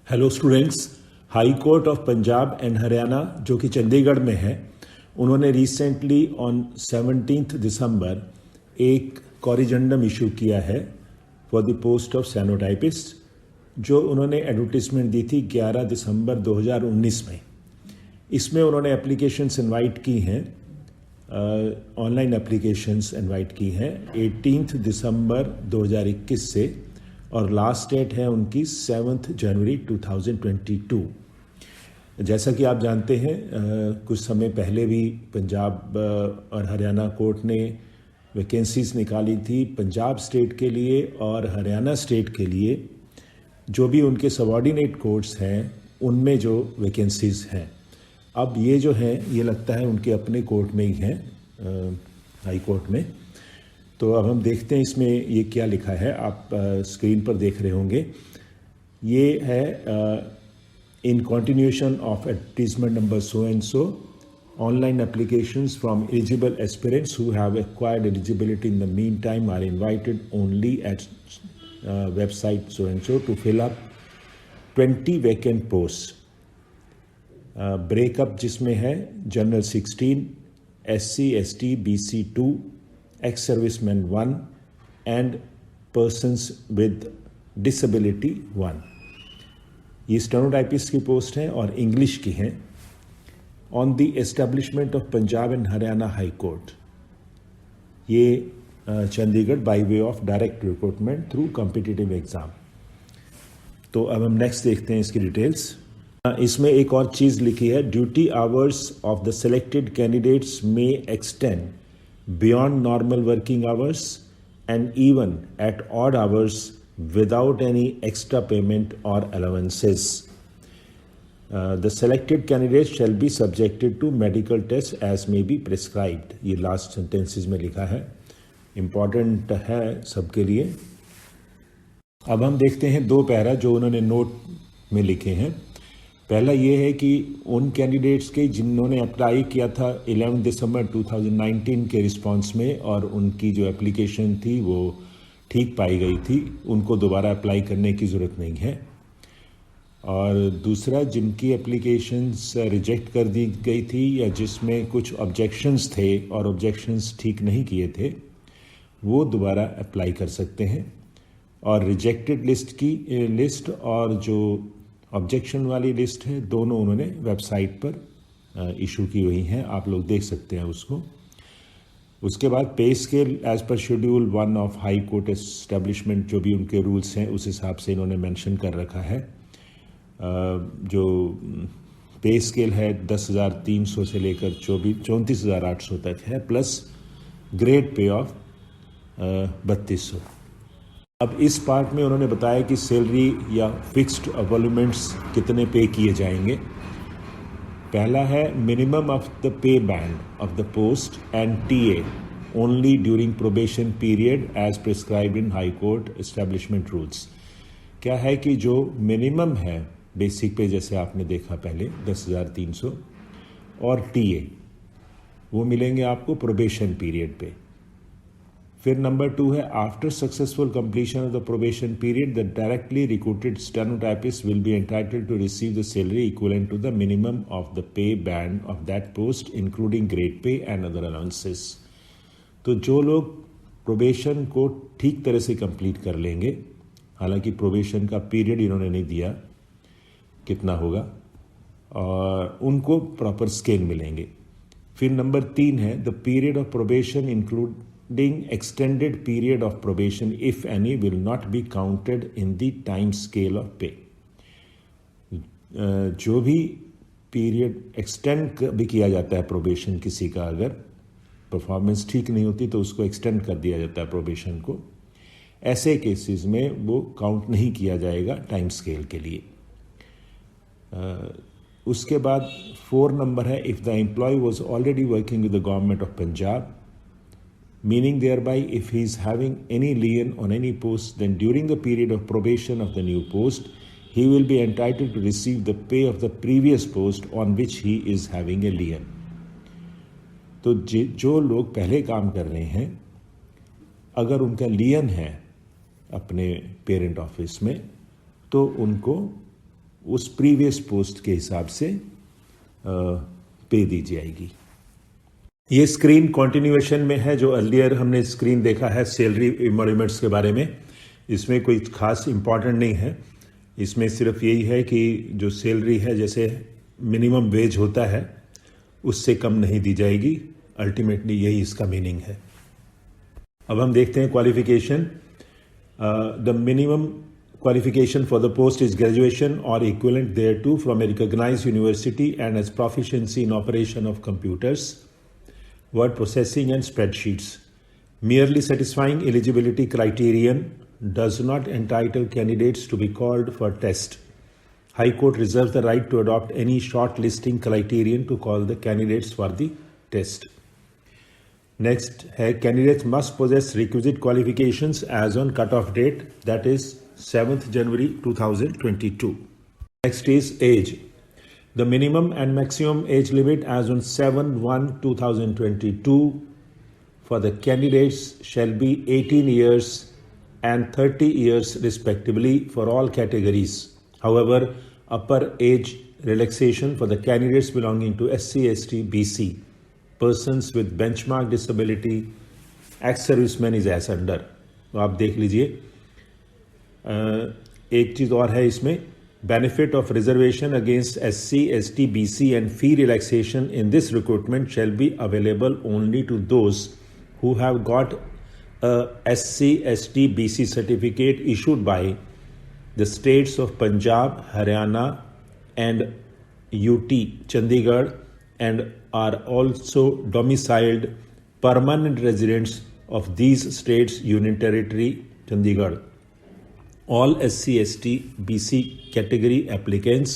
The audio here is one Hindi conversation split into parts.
Hello students, high court of Punjab and Haryana जो कि चंडीगढ़ में है, उन्होंने रिसेंटली ऑन 17 दिसंबर एक कॉरिजेंडम इशू किया है for the post of stenotypist, जो उन्होंने एडवर्टीजमेंट दी थी 11 दिसंबर 2019 में। इसमें उन्होंने एप्लीकेशंस इनवाइट की हैं, ऑनलाइन एप्लीकेशंस इनवाइट की हैं 18 दिसंबर 2021 से, और लास्ट डेट है उनकी 7 जनवरी 2022। जैसा कि आप जानते हैं, कुछ समय पहले भी पंजाब और हरियाणा कोर्ट ने वैकेंसीज निकाली थी पंजाब स्टेट के लिए और हरियाणा स्टेट के लिए, जो भी उनके सबऑर्डिनेट कोर्ट्स हैं उनमें जो वैकेंसीज हैं। अब ये जो हैं ये लगता है उनके अपने कोर्ट में ही हैं, हाई कोर्ट में। तो अब हम देखते हैं इसमें ये क्या लिखा है, आप स्क्रीन पर देख रहे होंगे। ये है in continuation of advertisement number so and so, online applications from eligible aspirants who have acquired eligibility in the meantime are invited only at website so and so to fill up 20 vacant post. Breakup जिसमें है general 16, SC ST BC 2, ex serviceman 1 and persons with disability 1। ये स्टेनोटाइपिस्ट की पोस्ट हैं और इंग्लिश की हैं। On the establishment of Punjab and Haryana high court, ये Chandigarh by way of direct recruitment through competitive exam. तो अब हम नेक्स्ट देखते हैं इसकी डिटेल्स। इसमें एक और चीज़ लिखी है, duty hours of the selected candidates may extend beyond normal working hours and even at odd hours without any extra payment or allowances. The selected candidates shall be subjected to medical tests as may be prescribed. ये लास्ट सेंटेंसेस में लिखा है, इम्पॉर्टेंट है सबके लिए। अब हम देखते हैं दो पैरा जो उन्होंने नोट में लिखे हैं। पहला ये है कि उन कैंडिडेट्स के जिन्होंने अप्लाई किया था 11 दिसंबर 2019 के रिस्पांस में और उनकी जो एप्लीकेशन थी वो ठीक पाई गई थी, उनको दोबारा अप्लाई करने की ज़रूरत नहीं है। और दूसरा, जिनकी एप्लीकेशंस रिजेक्ट कर दी गई थी या जिसमें कुछ ऑब्जेक्शंस थे और ऑब्जेक्शंस ठीक नहीं किए थे, वो दोबारा अप्लाई कर सकते हैं। और रिजेक्टेड लिस्ट और जो ऑब्जेक्शन वाली लिस्ट है, दोनों उन्होंने वेबसाइट पर इशू की हुई हैं, आप लोग देख सकते हैं उसको। उसके बाद pay scale as per schedule 1 of high court establishment, जो भी उनके रूल्स हैं उस हिसाब से इन्होंने मेंशन कर रखा है। जो पे स्केल है 10,300 से लेकर 34,800 तक है, प्लस ग्रेड पे ऑफ 3200। अब इस पार्ट में उन्होंने बताया कि सैलरी या फिक्स्ड एवॉल्यूमेंट्स कितने पे किए जाएंगे। पहला है minimum of the pay band of the post and TA only during probation period as prescribed in high court establishment rules. क्या है कि जो मिनिमम है बेसिक पे, जैसे आपने देखा पहले 10,300, और TA वो मिलेंगे आपको प्रोबेशन पीरियड पे। फिर नंबर 2 है, after successful completion of the probation period the directly recruited stenotypist will be entitled to receive the salary equivalent to the minimum of the pay band of that post including grade pay and other allowances. तो जो लोग प्रोबेशन को ठीक तरह से कंप्लीट कर लेंगे, हालांकि प्रोबेशन का पीरियड इन्होंने नहीं दिया कितना होगा, और उनको प्रॉपर स्केल मिलेंगे। फिर नंबर 3 है, the period of probation including extended period of probation if any will not be counted in the time scale of pay. जो भी पीरियड एक्सटेंड भी किया जाता है प्रोबेशन, किसी का अगर परफॉर्मेंस ठीक नहीं होती तो उसको एक्सटेंड कर दिया जाता है प्रोबेशन को, ऐसे केसेस में वो काउंट नहीं किया जाएगा टाइम स्केल के लिए। उसके बाद 4 नंबर है, if the employ was already working with the government of Punjab, meaning thereby if he is having any lien on any post, then during the period of probation of the new post he will be entitled to receive the pay of the previous post on which he is having a lien. तो जो लोग पहले काम कर रहे हैं, अगर उनका लियन है अपने पेरेंट ऑफिस में, तो उनको उस प्रीवियस पोस्ट के हिसाब से पे दी जाएगी। ये स्क्रीन कॉन्टिन्यूएशन में है जो अर्लियर हमने स्क्रीन देखा है सैलरी एमोल्यूमेंट्स के बारे में। इसमें कोई खास इम्पॉर्टेंट नहीं है, इसमें सिर्फ यही है कि जो सैलरी है जैसे मिनिमम वेज होता है उससे कम नहीं दी जाएगी, अल्टीमेटली यही इसका मीनिंग है। अब हम देखते हैं qualification. The minimum qualification for the post is graduation or equivalent thereto from a recognized university and has proficiency in operation of computers, word processing and spreadsheets. Merely satisfying eligibility criterion does not entitle candidates to be called for test. High Court reserves the right to adopt any shortlisting criterion to call the candidates for the test. Next है candidates must possess requisite qualifications as on cutoff date, that is 7th January 2022. Next is age. The minimum and maximum age limit as on 7/1/2022 for the candidates shall be 18 years and 30 years respectively for all categories. However, upper age relaxation for the candidates belonging to SC, ST, BC, persons with benchmark disability, ex-servicemen is as under. तो आप देख लीजिए। एक चीज़ और है इसमें, benefit of reservation against SC, ST, BC and fee relaxation in this recruitment shall be available only to those who have got SC, ST, BC certificate issued by the states of Punjab, Haryana and UT Chandigarh and are also domiciled permanent residents of these states, union territory Chandigarh. All SC, ST, BC category applicants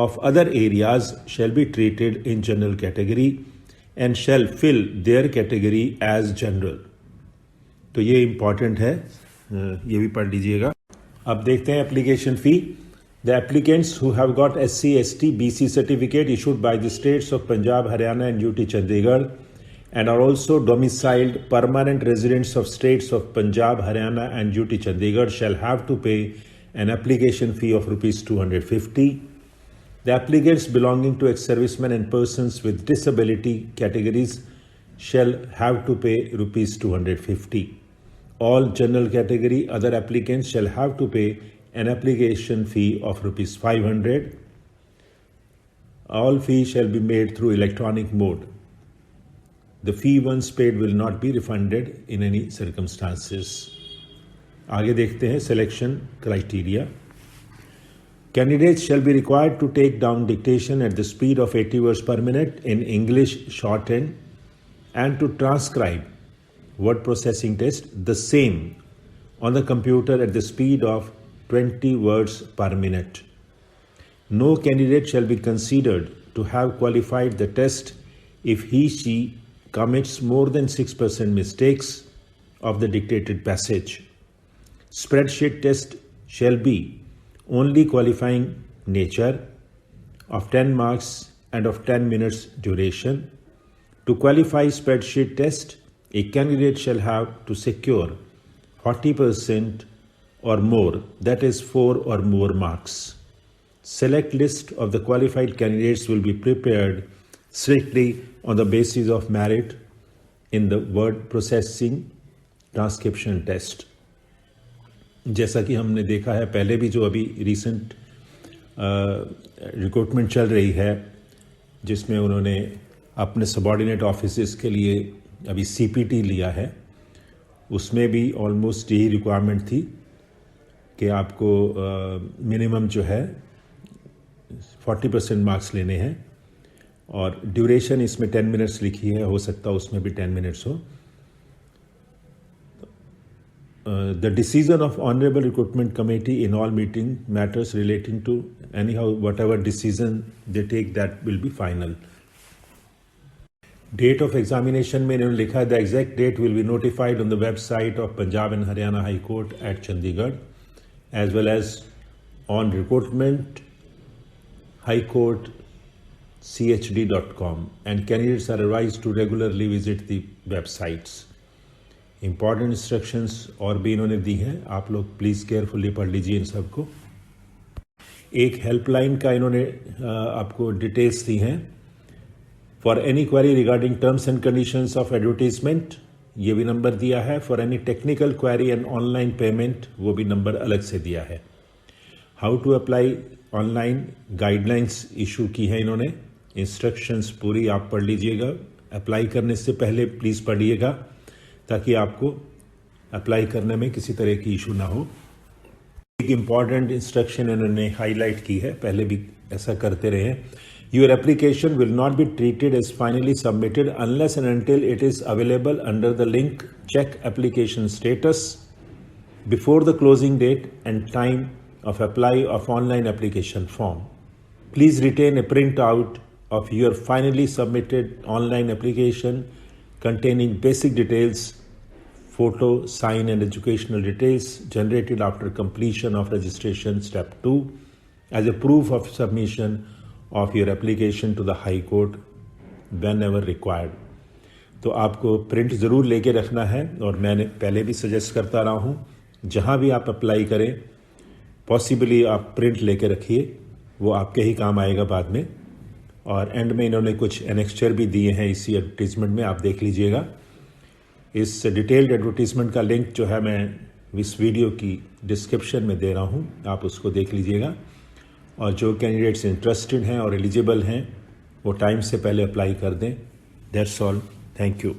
of other areas shall be treated in general category and shall fill their category as general. तो ये important है, ये भी पढ़ लीजिएगा. अब देखते हैं application fee. The applicants who have got SC, ST, BC certificate issued by the states of Punjab, Haryana and UT Chandigarh and are also domiciled permanent residents of states of Punjab, Haryana and UT Chandigarh shall have to pay an application fee of rupees 250. The applicants belonging to ex-servicemen and persons with disability categories shall have to pay rupees 250. All general category other applicants shall have to pay an application fee of rupees 500. All fees shall be made through electronic mode. The fee once paid will not be refunded in any circumstances. आगे देखते हैं selection criteria. Candidates shall be required to take down dictation at the speed of 80 words per minute in English shorthand and to transcribe word processing test the same on the computer at the speed of 20 words per minute. No candidate shall be considered to have qualified the test if he/she commits more than 6% mistakes of the dictated passage. Spreadsheet test shall be only qualifying nature of 10 marks and of 10 minutes duration. To qualify spreadsheet test, a candidate shall have to secure 40% or more, that is 4 or more marks. Select list of the qualified candidates will be prepared strictly on the basis of merit in the word processing transcription test. जैसा कि हमने देखा है पहले भी, जो अभी रिसेंट रिक्रूटमेंट चल रही है जिसमें उन्होंने अपने सबॉर्डिनेट ऑफिसर्स के लिए अभी CPT लिया है, उसमें भी ऑलमोस्ट यही रिक्वायरमेंट थी कि आपको मिनिमम जो है 40% मार्क्स लेने हैं और ड्यूरेशन इसमें 10 मिनट्स लिखी है, हो सकता है उसमें भी 10 मिनट्स हो. The decision of Honorable Recruitment Committee in all meeting matters relating to anyhow whatever decision they take, that will be final. Date of examination में इन्होंने लिखा है the exact date will be notified on the website of Punjab and Haryana High Court at Chandigarh as well as on recruitment High Court chd.com and candidates are advised to regularly visit the websites. Important instructions और भी इन्होंने दी हैं, आप लोग प्लीज़ केयरफुली पढ़ लीजिए इन सबको. एक हेल्पलाइन का इन्होंने आपको डिटेल्स दी हैं। For any query regarding terms and conditions of advertisement, ये भी नंबर दिया है। For any technical query and online payment, वो भी नंबर अलग से दिया है। How to apply online, guidelines issue की है इन्होंने। इंस्ट्रक्शंस पूरी आप पढ़ लीजिएगा। अप्लाई करने से पहले प्लीज़ पढ़िएगा ताकि आपको अप्लाई करने में किसी तरह की इशू ना हो। एक इम्पॉर्टेंट इंस्ट्रक्शन इन्होंने हाईलाइट की है, पहले भी ऐसा करते रहे हैं। Your application will not be treated as finally submitted unless and until it is available under the link check application status before the closing date and time of apply of online application form. Please retain a printout of your finally submitted online application containing basic details, photo, sign and educational details generated after completion of registration step 2 as a proof of submission of your application to the High Court whenever required. तो आपको प्रिंट ज़रूर लेके रखना है और मैंने पहले भी सजेस्ट करता रहा हूँ, जहाँ भी आप अप्लाई करें पॉसिबली आप प्रिंट लेके रखिए, वो आपके ही काम आएगा बाद में। और एंड में इन्होंने कुछ एनेक्स्चर भी दिए हैं इसी एडवर्टीजमेंट में, आप देख लीजिएगा। इस डिटेल्ड एडवर्टीजमेंट का लिंक जो है मैं इस वीडियो की डिस्क्रिप्शन में दे रहा हूँ, आप उसको देख लीजिएगा। और जो कैंडिडेट्स इंटरेस्टेड हैं और एलिजिबल हैं वो टाइम से पहले अप्लाई कर दें। That's all, thank you.